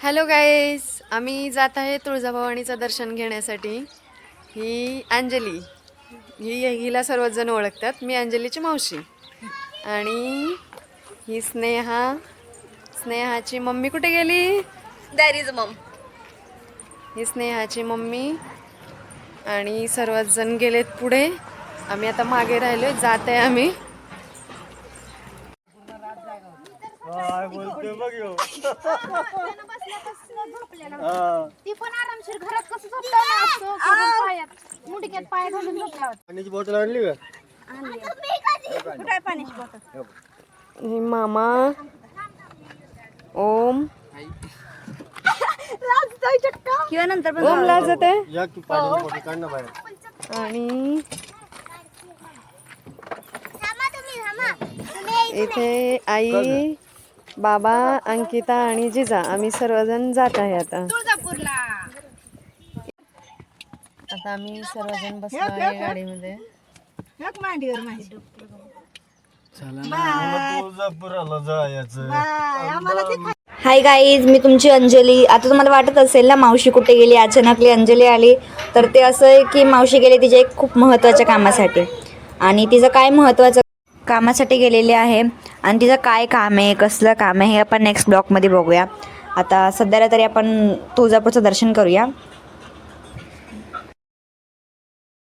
Hello guys, आम्ही जात आहे तुळजाभवानीचं दर्शन घेण्यासाठी. ही अंजली, हिला सर्वजण ओळखतात. मी अंजलीची मावशी. आणि ही स्नेहाची मम्मी कुठे गेली? दॅट इज मम. ही स्नेहाची मम्मी. आणि सर्वच जण गेलेत पुढे, आम्ही आता मागे राहिलोय. जात आहे आम्ही. बोलते बघ यो. ती पण आरामशीर घरात कसं झोपतो ना असं करून पायात मुंडक्यात पाय घालून झोपला. पाण्याची बॉटल आणली का? कुठे आहे पाण्याची बॉटल? हे मामा ओम. किंवा नंतर ओम लाजत आहे. या की पाण्याची बॉटल काढ ना बाहेर. आणि इथे आई, बाबा, अंकिता आणि जिजा आम्ही सर्वजण जात आहे आता. तुळजापूरला. आता आम्ही सर्वजण बसलो आहे गाडीमध्ये. मांडीवर माझी तुळजापुराला जायचं. हाय गाईज, मी तुमची अंजली. आता तुम्हाला वाटत असेल ना मावशी कुठे गेली, अचानकली अंजली आली. तर ते असं आहे की मावशी गेली तिच्या एक खूप महत्त्वाच्या कामासाठी. आणि तिचं काय महत्त्वाचं कामासाठी गेलेली आहे आणि तिचं काय काम आहे, कसलं काम आहे, हे आपण नेक्स्ट ब्लॉगमध्ये बघूया. आता सध्याला तरी आपण तुळजापूरचं दर्शन करूया.